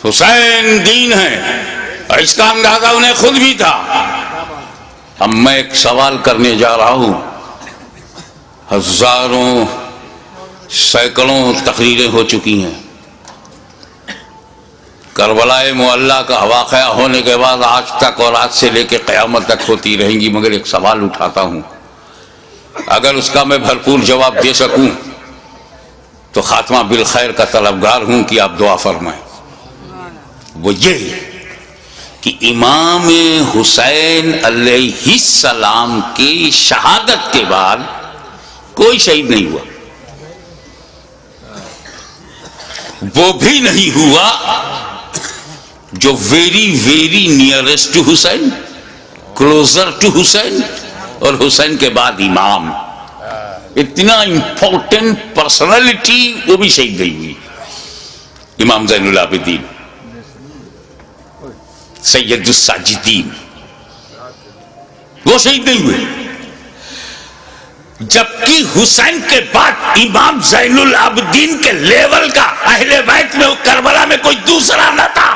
حسین دین ہے اور اس کا اندازہ انہیں خود بھی تھا. اب میں ایک سوال کرنے جا رہا ہوں. ہزاروں سینکڑوں تقریریں ہو چکی ہیں. کربلا معلیٰ کا واقعہ ہونے کے بعد آج تک اور آج سے لے کے قیامت تک ہوتی رہیں گی، مگر ایک سوال اٹھاتا ہوں، اگر اس کا میں بھرپور جواب دے سکوں تو خاتمہ بالخیر کا طلبگار ہوں کہ آپ دعا فرمائیں. وہ یہ کہ امام حسین علیہ السلام کی شہادت کے بعد کوئی شہید نہیں ہوا. وہ بھی نہیں ہوا جو very nearest to Hussain, closer to Hussain, اور حسین کے بعد امام. اتنا امپورٹنٹ پرسنالٹی وہ بھی شہید نہیں ہوئی. امام زین العابدین، سید الساجدین، وہ شہید نہیں ہوئے. جبکہ حسین کے بعد امام زین العابدین کے لیول کا اہل بیت میں کربلا میں کوئی دوسرا نہ تھا.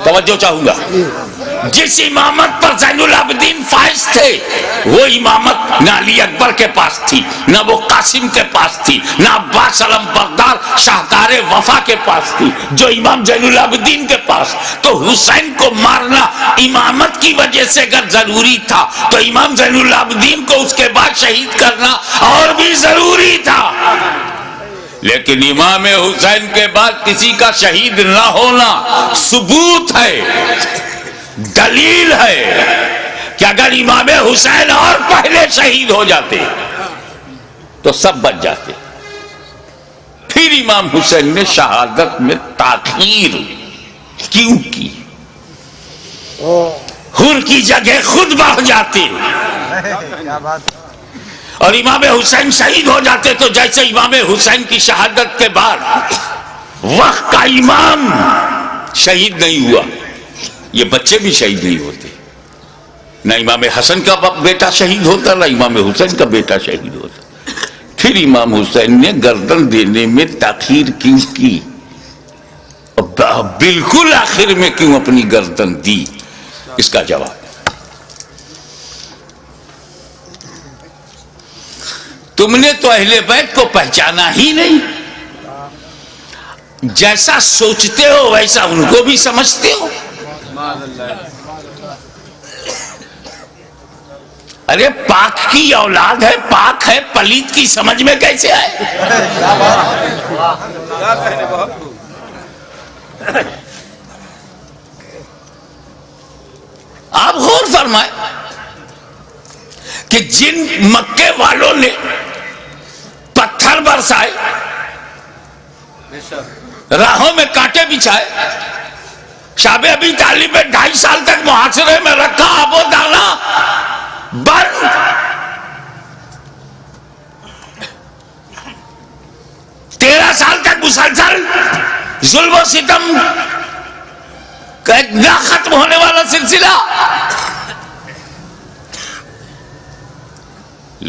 توجہ چاہوں گا. جس امامت پر زین العابدین فائز تھے وہ امامت نہ علی اکبر کے پاس تھی، نہ وہ قاسم کے پاس تھی، نہ عباس علم بردار شاہکار وفا کے پاس تھی، جو امام زین العابدین کے پاس. تو حسین کو مارنا امامت کی وجہ سے اگر ضروری تھا تو امام زین العابدین کو اس کے بعد شہید کرنا اور بھی ضروری تھا. لیکن امام حسین کے بعد کسی کا شہید نہ ہونا ثبوت ہے، دلیل ہے کہ اگر امام حسین اور پہلے شہید ہو جاتے تو سب بچ جاتے. پھر امام حسین نے شہادت میں تاخیر کیوں کی؟ حر کی جگہ خود بڑھ جاتے اور امام حسین شہید ہو جاتے تو جیسے امام حسین کی شہادت کے بعد وقت کا امام شہید نہیں ہوا، یہ بچے بھی شہید نہیں ہوتے. نہ امام حسن کا بیٹا شہید ہوتا، نہ امام حسین کا بیٹا شہید ہوتا. پھر امام حسین نے گردن دینے میں تاخیر کیوں کی؟ بالکل آخر میں کیوں اپنی گردن دی؟ اس کا جواب تم نے تو اہل بیت کو پہچانا ہی نہیں. جیسا سوچتے ہو ویسا ان کو بھی سمجھتے ہو. ارے پاک کی اولاد ہے، پاک ہے، پلیت کی سمجھ میں کیسے آئے؟ آپ غور فرمائیں کہ جن مکے والوں نے پتھر برسائے، راہوں میں کانٹے بچھائے، شاب ابی طالب میں 2.5 سال تک محاصرے میں رکھا، ابو دانا بند، 13 سال تک مسلسل ظلم و ستم کا ایک نہ ختم ہونے والا سلسلہ.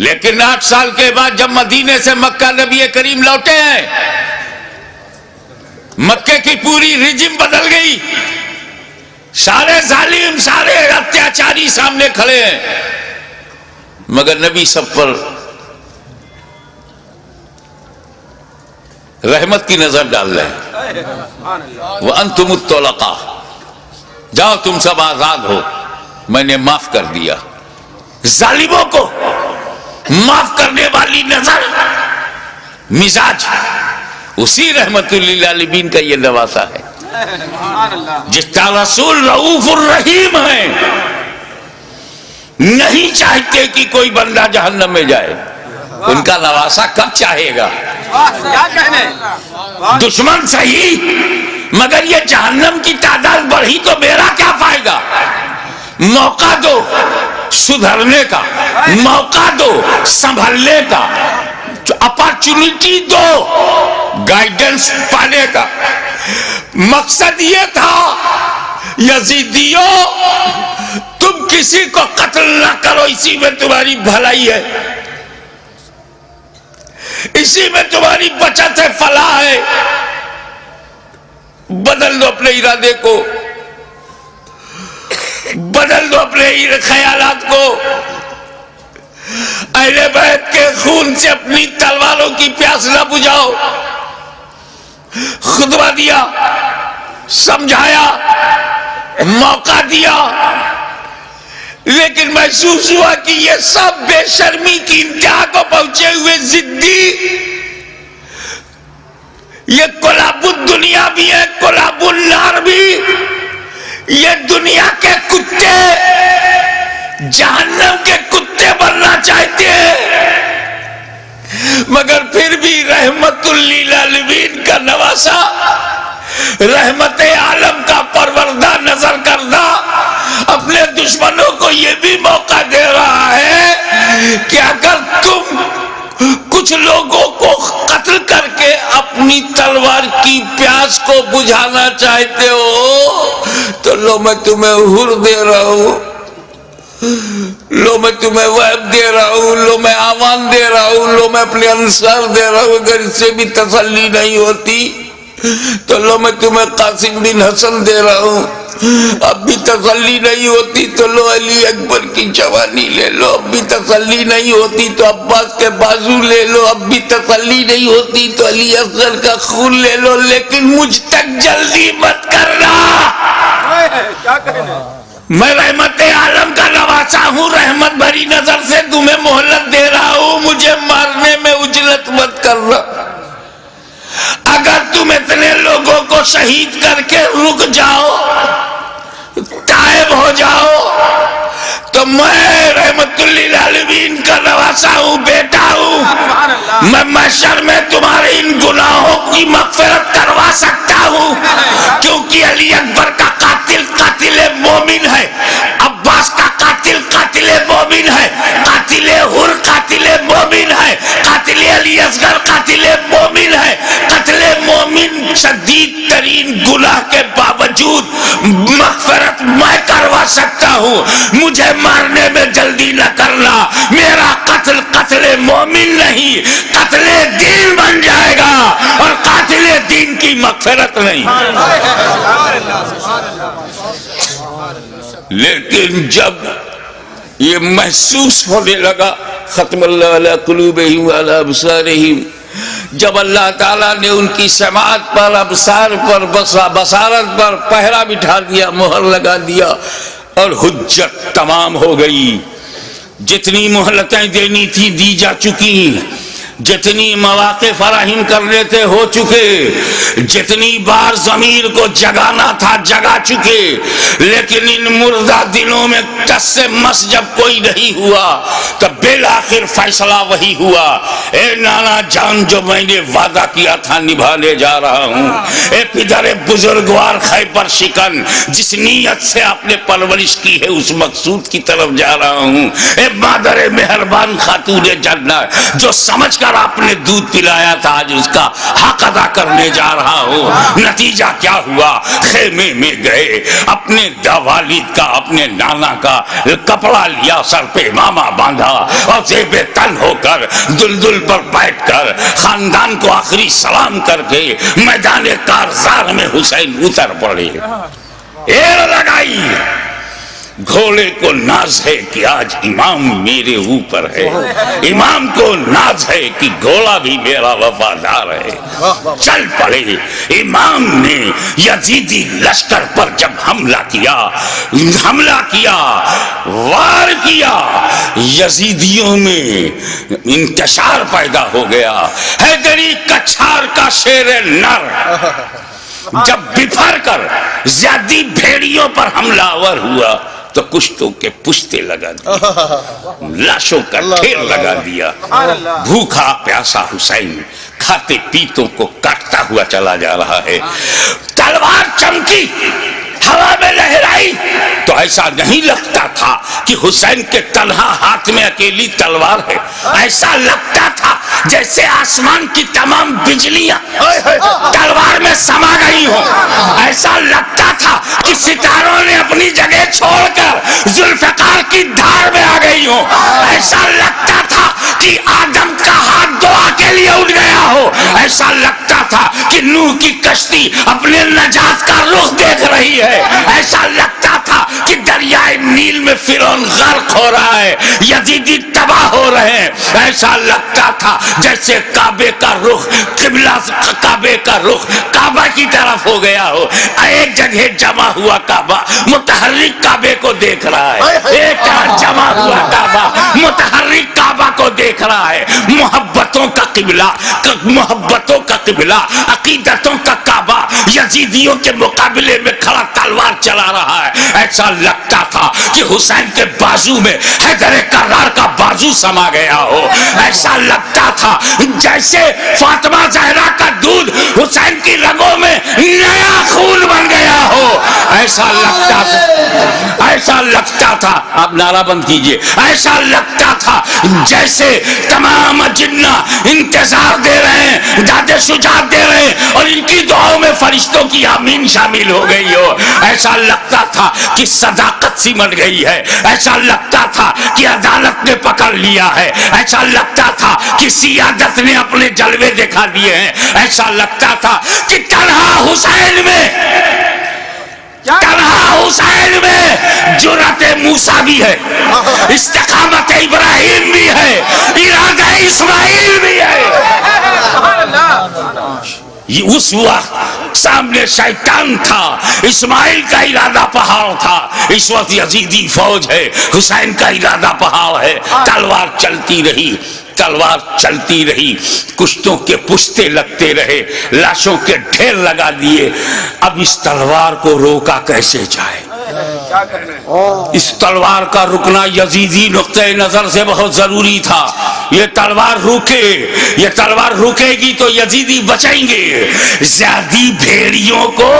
لیکن 8 سال کے بعد جب مدینے سے مکہ نبی کریم لوٹے ہیں، مکے کی پوری ریجم بدل گئی. سارے ظالم، سارے اتیاچاری سامنے کھڑے ہیں، مگر نبی سب پر رحمت کی نظر ڈال رہے ہیں. وَأَنْتُمُ الطُّلَقَاءُ، جاؤ تم سب آزاد ہو، میں نے معاف کر دیا. ظالموں کو معاف کرنے والی نظر، مزاج، اسی رحمت للعالمین کا یہ نواسا ہے. جس کا رسول رؤوف الرحیم ہے، نہیں چاہتے کہ کوئی بندہ جہنم میں جائے. ان کا نواسا کب چاہے گا؟ دشمن صحیح، مگر یہ جہنم کی تعداد بڑھی تو میرا کیا فائدہ؟ موقع دو سدھرنے کا، موقع دو سنبھلنے کا، اپارچونٹی دو. گائیڈنس پانے کا مقصد یہ تھا یزیدیوں تم کسی کو قتل نہ کرو، اسی میں تمہاری بھلائی ہے، اسی میں تمہاری بچت ہے، فلاح ہے۔ بدل دو اپنے ارادے کو، بدل دو اپنے خیالات کو، اہل بیت کے خون سے اپنی تلواروں کی پیاس نہ بجھاؤ۔ خطبہ دیا، سمجھایا، موقع دیا، لیکن محسوس ہوا کہ یہ سب بے شرمی کی انتہا کو پہنچے ہوئے ضدی، یہ کلاب الدنیا بھی ہے، کلاب النار بھی، یہ دنیا کے کتے جہنم کے کتے بننا چاہتے ہیں، مگر پھر بھی رحمت للعالمین کا نواسا، رحمت عالم کا پروردہ نظر کردہ اپنے دشمنوں کو یہ بھی موقع دے رہا ہے کہ اگر تم کچھ لوگوں کو قتل کر کے اپنی تلوار کی پیاس کو بجھانا چاہتے ہو تو لو میں تمہیں حور دے رہا ہوں، لو میں تمہیں وہب دے رہا ہوں، لو میں آوان دے رہا ہوں، لو میں اپنے انصار دے رہا ہوں۔ اگر اس سے بھی تسلی نہیں ہوتی تو لو میں تمہیں قاسم بن حسن دے رہا ہوں، اب بھی تسلی نہیں ہوتی تو لو علی اکبر کی جوانی لے لو، اب بھی تسلی نہیں ہوتی تو عباس کے بازو لے لو، اب بھی تسلی نہیں ہوتی تو علی اصغر کا خون لے لو، لیکن مجھ تک جلدی مت کرنا۔ میں رحمت عالم کا نواسا ہوں، رحمت بھری نظر سے تمہیں مہلت دے رہا ہوں، مجھے مارنے میں عجلت مت کرنا۔ اگر تم اتنے لوگوں کو شہید کر کے رک جاؤ، تائب ہو جاؤ، تو میں رحمت للعالمین کا نواسا ہوں، بیٹا ہوں، میں محشر میں تمہارے ان گناہوں کی مغفرت کروا سکتا ہوں، کیونکہ علی اکبر کا قاتل قاتل مومن ہے، عباس کا قاتل قاتل مومن ہے، قاتل حر قاتل مومن ہے، قاتل علی اصغر قاتل مومن ہے۔ قتل مومن شدید ترین گناہ کے باوجود مغفرت میں کروا سکتا ہوں، مجھے مارنے میں جلدی نہ کرنا، میرا قتل قتل مومن نہیں قتل دین بن جائے گا، اور قاتل دین کی مغفرت نہیں۔ لیکن جب یہ محسوس ہونے لگا، ختم اللہ علی قلوبہم وعلی ابصارہم، جب اللہ تعالیٰ نے ان کی سماعت پر، ابصار پر، بصارت پر پہرا بٹھا دیا، مہر لگا دیا، اور حجت تمام ہو گئی، جتنی مہلتیں دینی تھی دی جا چکی، جتنی مواقع فراہم کرنے تھے ہو چکے، جتنی بار ضمیر کو جگانا تھا جگا چکے، لیکن ان مردہ دلوں میں ٹس سے مس جب کوئی نہیں ہوا تو بالآخر فیصلہ وہی ہوا، اے نانا جان جو میں نے وعدہ کیا تھا نبھانے جا رہا ہوں، اے پدر بزرگوار خیبر شکن جس نیت سے آپ نے پرورش کی ہے اس مقصود کی طرف جا رہا ہوں، اے مادر مہربان خاتون جنت جو سمجھ آپ نے دودھ پلایا تھا آج اس کا حق ادا کرنے جا رہا ہوں۔ نتیجہ کیا ہوا؟ خیمے میں گئے، اپنے والد کا اپنے نانا کا کپڑا لیا، سر پہ امامہ باندھا، اور زیب تن ہو کر دلدل پر بیٹھ کر خاندان کو آخری سلام کر کے میدان کارزار میں حسین اتر پڑے، ایر لگائی۔ گھوڑے کو ناز ہے کہ آج امام میرے اوپر ہے، امام کو ناز ہے کہ گھوڑا بھی میرا وفادار ہے۔ چل پڑے، امام نے یزیدی لشکر پر جب حملہ کیا، وار کیا، یزیدیوں میں انتشار پیدا ہو گیا۔ حیدری کچھار کا شیر نر جب بفر کر زیادی بھیڑیوں پر حملہ آور ہوا تو کشتوں کے پشتے لگا دیا، لاشوں کا ڈھیر لگا دیا۔ بھوکا پیاسا حسین کھاتے پیتوں کو کاٹتا ہوا چلا جا رہا ہے، تلوار چمکی، ہوا میں لہرائی تو ایسا نہیں لگتا تھا کہ حسین کے تنہا ہاتھ میں اکیلی تلوار ہے، ایسا لگتا تھا جیسے آسمان کی تمام بجلیاں تلوار میں سما گئی ہوں، ایسا لگتا تھا کہ ستاروں نے اپنی جگہ چھوڑ کر ذوالفقار کی دھار میں آ گئی ہوں، ایسا لگتا تھا کہ آدم کا ہاتھ دعا کے لیے اٹھ گیا ہو، ایسا لگتا تھا کہ نوح کی کشتی اپنے نجات کا رخ دیکھ رہی ہے، ایسا لگتا تھا کہ دریائے نیل میں فرعون غرق ہو رہا ہے، یزیدی تباہ ہو رہے ہیں، ایسا لگتا تھا جیسے کعبے کا رخ قبلہ، کعبے کا رخ کعبہ کی طرف ہو گیا ہو، ایک جگہ جمع ہوا کعبہ متحرک کعبے کو دیکھ رہا ہے، ایک جمع ہوا کعبہ متحرک کعبہ کو دیکھ رہا ہے، محبتوں کا قبلہ، محبتوں کا قبلہ، عقیدتوں کا کعبہ یزیدیوں کے مقابلے میں کھڑا تلوار چلا رہا ہے، ایسا لگتا تھا کہ حسین کے بازو میں حیدر کرار کا بازو سما گیا ہو، ایسا لگتا تھا جیسے فاطمہ زہرا کا دودھ حسین کی رگوں میں نیا خون بن گیا ہو، ایسا لگتا تھا، ایسا لگتا تھا، آپ نعرہ بند کیجئے، ایسا لگتا تھا جیسے تمام جنہ انتظار دے رہے ہیں، داد شجاعت دے رہے ہیں اور ان کی دعاؤں میں فرشتوں کی آمین شامل ہو گئی ہو، ایسا لگتا تھا کہ صداقت سمٹ گئی ہے، ایسا لگتا تھا کہ عدالت نے پکڑ لیا ہے، ایسا لگتا تھا کہ سیادت نے اپنے جلوے دکھا دیے ہیں، ایسا لگتا تھا کہ تنہا حسین میں، تنہا حسین میں جرأت موسیٰ بھی ہے، استقامت ابراہیم بھی ہے، ارادہ اسماعیل بھی ہے۔ یہ اس وقت سامنے شیطان تھا، اسماعیل کا ارادہ پہاڑ تھا، اس وقت یزیدی فوج ہے، حسین کا ارادہ پہاڑ ہے، تلوار چلتی رہی، تلوار چلتی رہی، کشتوں کے پشتے لگتے رہے، لاشوں کے ڈھیر لگا دیے، اب اس تلوار کو روکا کیسے جائے؟ اس تلوار کا رکنا یزیدی نقطۂ نظر سے بہت ضروری تھا، یہ تلوار روکے، یہ تلوار رکے گی تو یزیدی بچیں گے، زیادی بھیڑیوں کو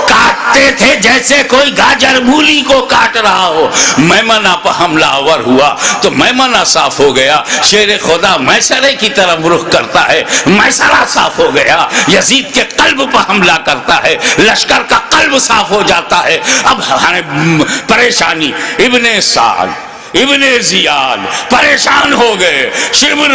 کاٹتے تھے جیسے کوئی گاجر مولی کو کاٹ رہا ہو، میمنہ پر حملہ آور ہوا تو میمنہ صاف ہو گیا، شیر خدا میسرے کی طرف رخ کرتا ہے، میسرہ صاف ہو گیا، یزید کے قلب پر حملہ کرتا ہے، لشکر کا قلب صاف ہو جاتا ہے، اب پریشانی، ابن سعد، ابن زیاد پریشان ہو گئے، شمر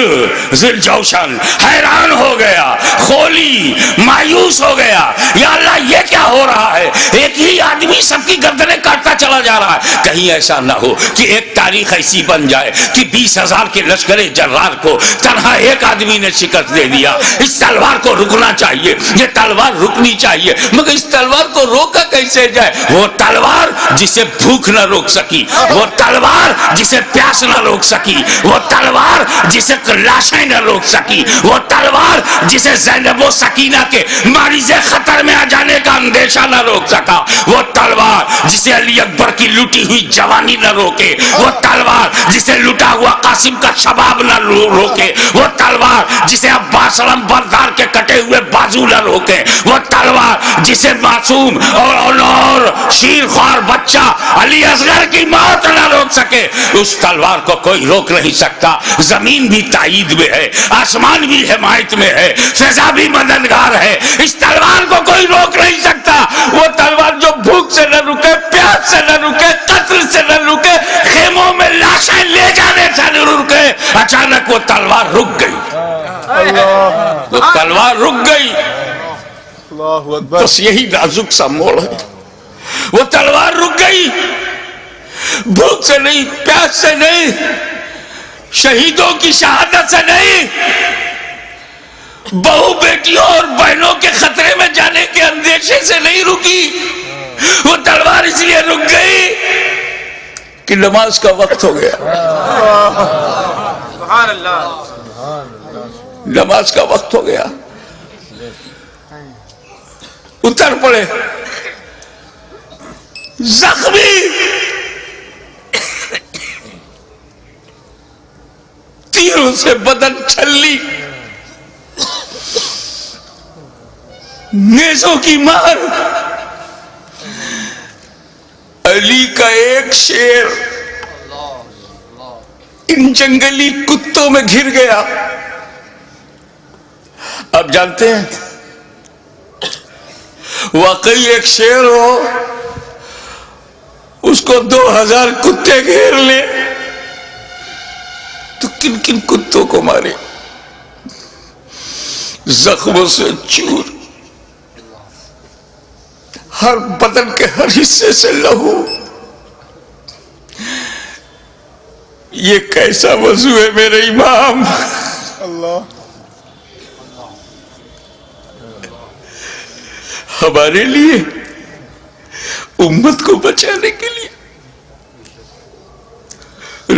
ذوالجوشن حیران ہو گیا، خولی مایوس ہو گیا، یا اللہ یہ کیا ہو رہا ہے، ایک ہی آدمی سب کی گردنیں کاٹتا چلا جا رہا ہے، کہیں ایسا نہ ہو کہ ایک تاریخ ایسی بن جائے کہ 20,000 کے لشکر جرار کو تنہا ایک آدمی نے شکست دے دیا، اس تلوار کو رکنا چاہیے، یہ تلوار رکنی چاہیے، مگر اس تلوار کو روکا کیسے جائے؟ وہ تلوار جسے بھوک نہ روک سکی، وہ تلوار جسے پیاس نہ روک سکی، وہ تلوار جسے لاشیں نہ روک سکی، وہ تلوار جسے زینب و سکینہ کے معرض خطر میں آ جانے کا اندیشہ نہ روک سکا، وہ تلوار جسے علی اکبر کی لوٹی ہوئی جوانی نہ روکے، وہ تلوار جسے لٹا ہوا قاسم کا شباب نہ روکے، وہ تلوار جسے عباس علم بردار کے کٹے ہوئے بازو نہ روکے، وہ تلوار جسے معصوم اور شیر خوار بچہ علی اصغر کی موت نہ روک سکے، اس تلوار کو کوئی روک نہیں سکتا، زمین بھی تائید میں ہے، آسمان بھی حمایت میں ہے، فضا بھی مددگار ہے، اس تلوار کو کوئی روک نہیں سکتا، وہ تلوار جو بھوک سے نہ رکے، پیاس سے نہ رکے، قتل سے نہ رکے، خیموں میں لاشیں لے جانے سے نہ رکے، اچانک وہ تلوار رک گئی، وہ تلوار رک گئی، بس یہی نازک سا موڑ ہے، وہ تلوار رک گئی، بھوک سے نہیں، پیاس سے نہیں، شہیدوں کی شہادت سے نہیں، بہو بیٹیوں اور بہنوں کے خطرے میں جانے کے اندیشے سے نہیں رکی، وہ تلوار اس لیے رک گئی کہ نماز کا وقت ہو گیا، نماز کا وقت ہو گیا، اتر پڑے، زخمی تیروں سے بدن چھلی، نیزوں کی مار، کا ایک شیر ان جنگلی کتوں میں گھر گیا. آپ جانتے ہیں واقعی ایک شیر ہو اس کو 2000 کتے گھیر لے تو کن کن کتوں کو مارے؟ زخموں سے چور، ہر بدن کے ہر حصے سے لہو. یہ کیسا وضو ہے میرے امام؟ اللہ ہمارے لیے، امت کو بچانے کے لیے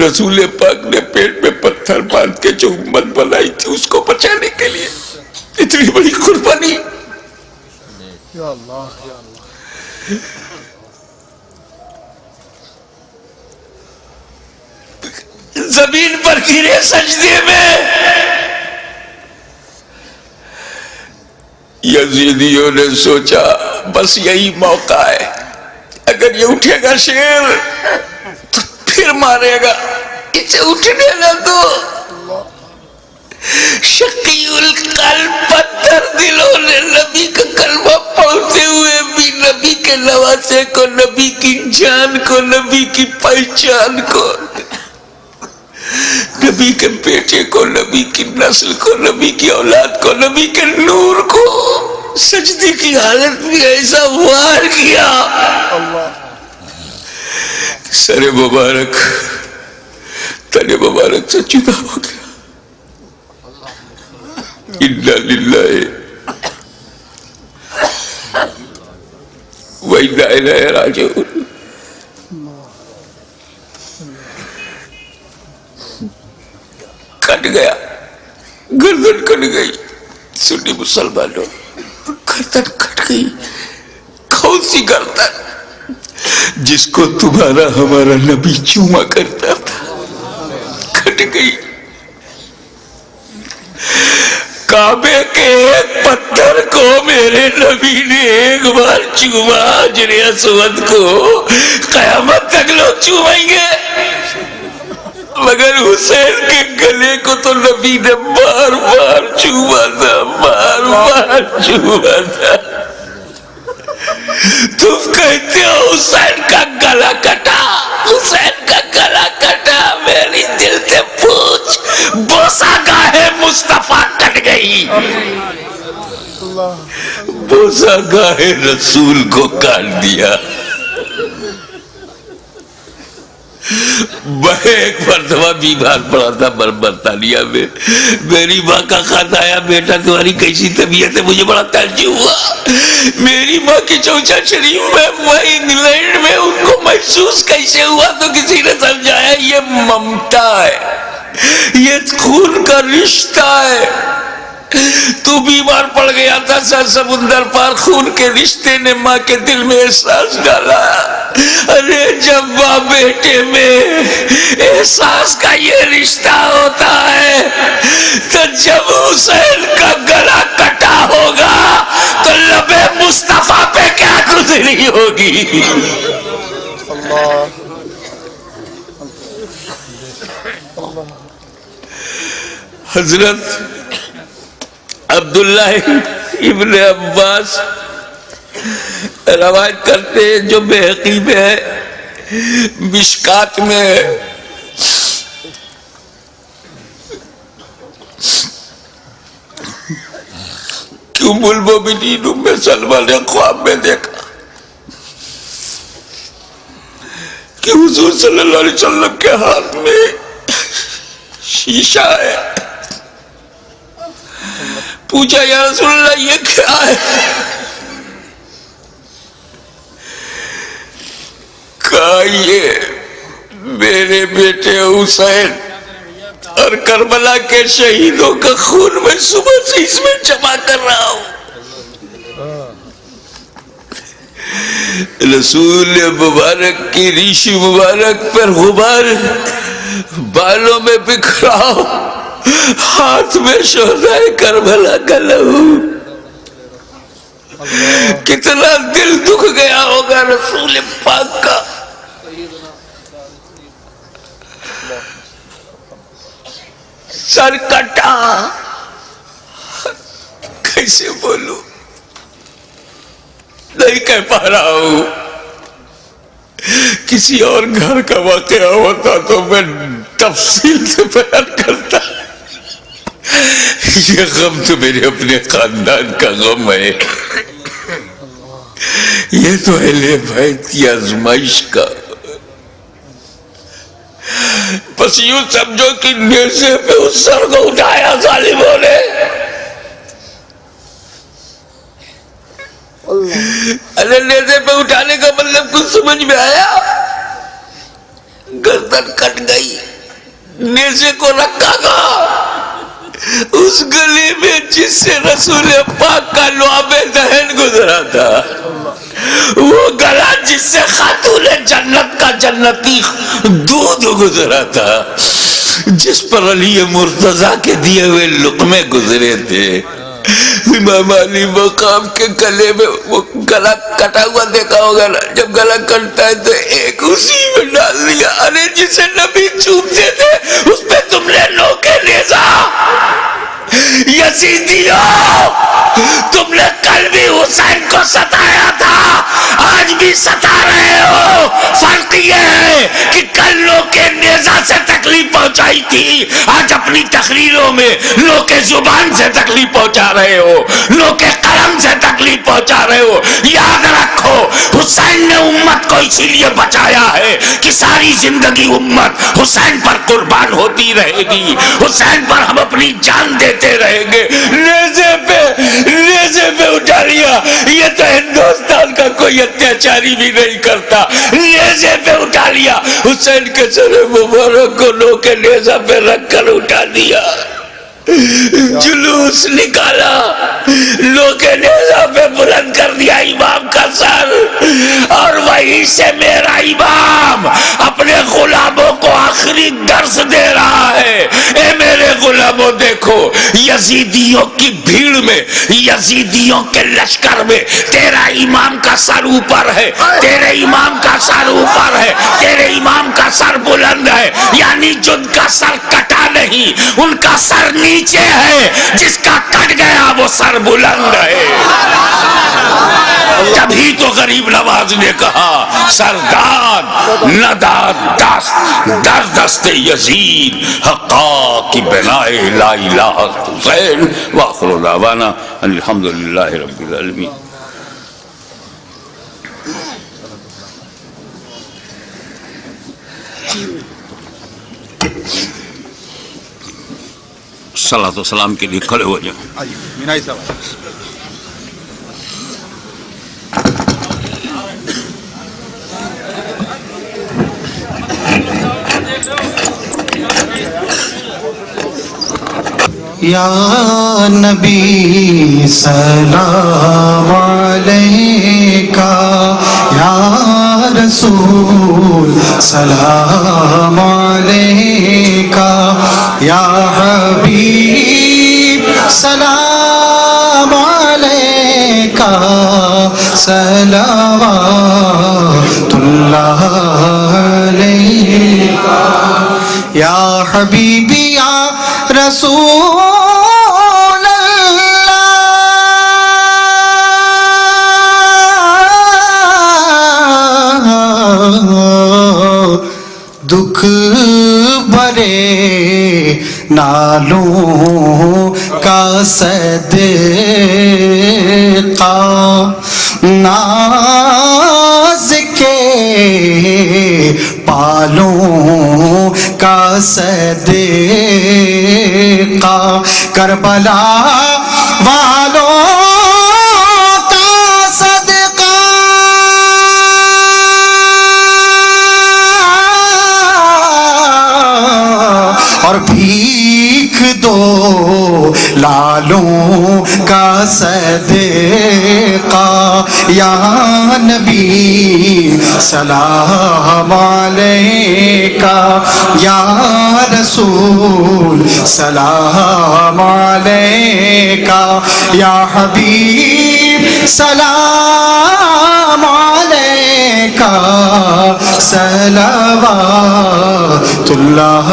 رسول پاک نے پیٹ میں پتھر باندھ کے جو امت بنائی تھی اس کو بچانے کے لیے اتنی بڑی قربانی. یا اللہ یا اللہ. زمین پر گرے سجدے میں. یزیدیوں نے سوچا بس یہی موقع ہے، اگر یہ اٹھے گا شیر تو پھر مارے گا، اسے اٹھنے نہ دو. شقی القلب پتھر دلوں نے نبی کا کلمہ پڑھتے ہوئے بھی نبی کے نواسے کو، نبی کی جان کو، نبی کی پہچان کو، نبی کے بیٹے کو، نبی کی نسل کو، نبی کی اولاد کو، نبی کے نور کو سجدے کی حالت میں ایسا وار کیا سر مبارک تن مبارک سے جدا ہو گیا. انا للہ و انا الیہ راجعون. کٹ گیا، گردن کٹ گئی. سنی مسلمانوں، گردن کٹ گئی. کون سی گردن؟ جس کو تمہارا ہمارا نبی چوما کرتا تھا، کٹ گئی. کعبے کے ایک پتھر کو میرے نبی نے ایک بار چوما، حجر اسود کو قیامت تک لوگ چومیں گے، مگر حسین کے گلے کو تو نبی نے بار بار چوما تھا، بار بار چوما تھا. تم کہتے ہو حسین کا گلا کٹا، حسین کا گلا کٹا. میری دل سے پوچھ، بوسہ گاہ مصطفیٰ کٹ گئی، بوسہ گاہ رسول کو کاٹ دیا. میں ایک مرتبہ بیمار پڑا تھا برطانیہ میں. میری ماں کا خط آیا، بیٹا تمہاری کیسی طبیعت ہے؟ مجھے بڑا تعجب ہوا. میری ماں کی چوچا شریف میں انگلینڈ میں ان کو محسوس کیسے ہوا تو کسی نے سمجھایا یہ ممتا ہے، یہ خون کا رشتہ ہے. تو بیمار پڑ گیا تھا، سر سمندر پار خون کے رشتے نے ماں کے دل میں احساس ڈالا. ارے جب ماں بیٹے میں احساس کا یہ رشتہ ہوتا ہے تو جب حسین کا گلا کٹا ہوگا تو لب مصطفیٰ پہ کیا گزری ہوگی. حضرت عبداللہ ابن عباس روایت کرتے ہیں، جو بحقی میں ہے، مشکات میں ہے، کہ ام المومنین ام سلمہ نے خواب میں دیکھا کہ حضور صلی اللہ علیہ وسلم کے ہاتھ میں شیشہ ہے. پوچھا یا رسول اللہ یہ کیا ہے؟ کہا یہ میرے بیٹے حسین اور کربلا کے شہیدوں کا خون میں صبح سے اس میں جمع کر رہا ہوں. رسول مبارک کی ریش مبارک پر غبار بالوں میں بکھرا ہو، ہاتھ میں شہدائے کربلا کا لہو. کتنا دل دکھ گیا ہوگا رسول پاک کا. سر کٹا. کیسے بولوں, نہیں کہہ پا رہا ہوں. کسی اور گھر کا واقعہ ہوتا تو میں تفصیل سے بیان کرتا. یہ غم تو میرے اپنے خاندان کا غم ہے. یہ تو اہل بیت کی آزمائش کا. بس یوں سمجھو کہ نیزے پہ اس سر کو اٹھایا ظالموں نے. ارے نیزے پہ اٹھانے کا مطلب کچھ سمجھ میں آیا؟ گردن کٹ گئی, نیزے کو رکھا گا اس گلے میں جس سے رسول پاک کا لعاب دہن گزرا تھا. وہ گلا جس سے خاتون جنت کا جنتی دودھ گزرا تھا, جس پر علی مرتضیٰ کے دیے ہوئے لقمے گزرے تھے. امام علی مقام کے گلے میں وہ گلا کٹا ہوا دیکھا ہوگا نا, جب گلا کٹتا ہے تو ایک اسی میں ڈال دیا. ارے جسے نبی چومتے تھے اس پہ تم نے نوکے نیزا. یزیدیوں, تم نے کل بھی حسین کو ستایا تھا, آج بھی ستا رہے ہو. فرق یہ ہے کہ کل نوکے نیزا سے تکلیف پہنچائی تھی, آج اپنی تقریروں میں نوکے زبان سے تکلیف پہنچا رہے ہو, نوکے قلم سے تکلیف پہنچا رہے ہو. یاد رکھو, حسین نے امت کو اسی لیے بچایا ہے کہ ساری زندگی امت حسین پر قربان ہوتی رہے گی, حسین پر ہم اپنی جان دیتے رہیں گے. نیزے پہ اٹھا لیا. یہ تو ہندوستان کا کوئی اتیاچاری بھی نہیں کرتا. نیزے پہ اٹھا لیا, حسین کے سر مبارک کو لو کے نیزہ پہ رکھ کر اٹھا دیا. جلوس نکالا, لو کے نیزہ پہ بلند کر دیا امام کا سر, اور وہیں سے میرا امام اپنے غلاموں کو آخری درس دے رہا ہے. اے میرے غلاموں, دیکھو یزیدیوں کی بھیڑ میں, یزیدیوں کے لشکر میں تیرا امام کا سر اوپر ہے, تیرے امام کا سر اوپر ہے, تیرے امام کا سر بلند ہے. یعنی جن کا سر کٹا نہیں, ان کا سر نیچے ہے, جس کا کٹ گیا وہ سر بلند ہے. تبھی تو غریب نواز نے کہا سرداد نداد در دست یزید حقا کی بنائے لا الہ حسین. وآخر دعوانا الحمدللہ رب العالمین. صلاۃ و سلام کے لیے کھڑے ہو جائیں. مینائی صاحب. یا نبی سلام علیکہ, یا رسول سلام علیکہ, یا حبیب سلام علیکہ, صلوات اللہ علیکہ, یا حبیبی یا رسول دکھ بھرے نالوں کا صدقہ, ناز کے پالوں کا صدقہ, کربلا والوں کا صدقہ, اور بھیک دو لالوں کا صدقہ. یا نبی سلام علیکہ, یا رسول سلام علیکہ, یا حبیب سلام علیکہ, صلوات اللہ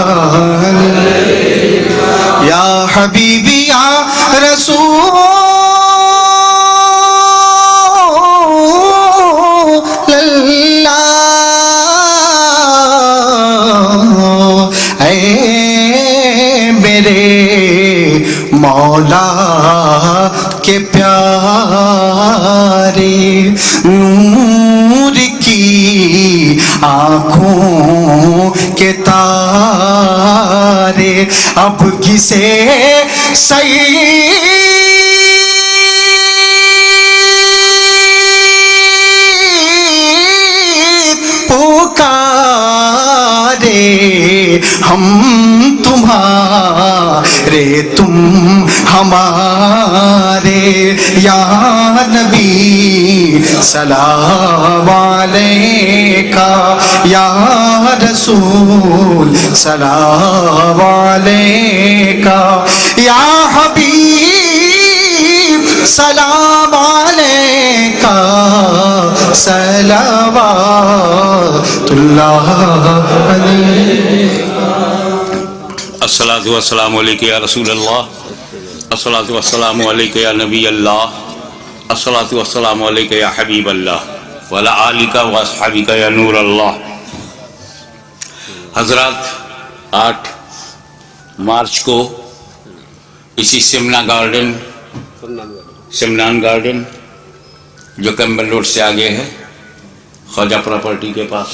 علیکہ. یا حبیبی یا رسول اللہ، اے میرے مولا کے پیارے، نور کی آنکھوں کے تارے، اب کسے سید پکارے، ہم تمہارے تم ہمارے، یا نبی سلام علیکہ، یا رسول سلام علیکہ، یا حبیب سلام علیکہ، صلوات اللہ علیہ۔ الصلاۃ والسلام علیکہ یا رسول اللہ، الصلاۃ والسلام علیکہ یا نبی اللہ، الصلاۃ والسلام علیکہ یا حبیب اللہ، وعلی آلک و اصحابک یا نور اللہ۔ حضرات، 8 مارچ کو اسی سمنان گارڈن جو کیمبل روڈ سے آگے ہے، خواجہ پراپرٹی کے پاس،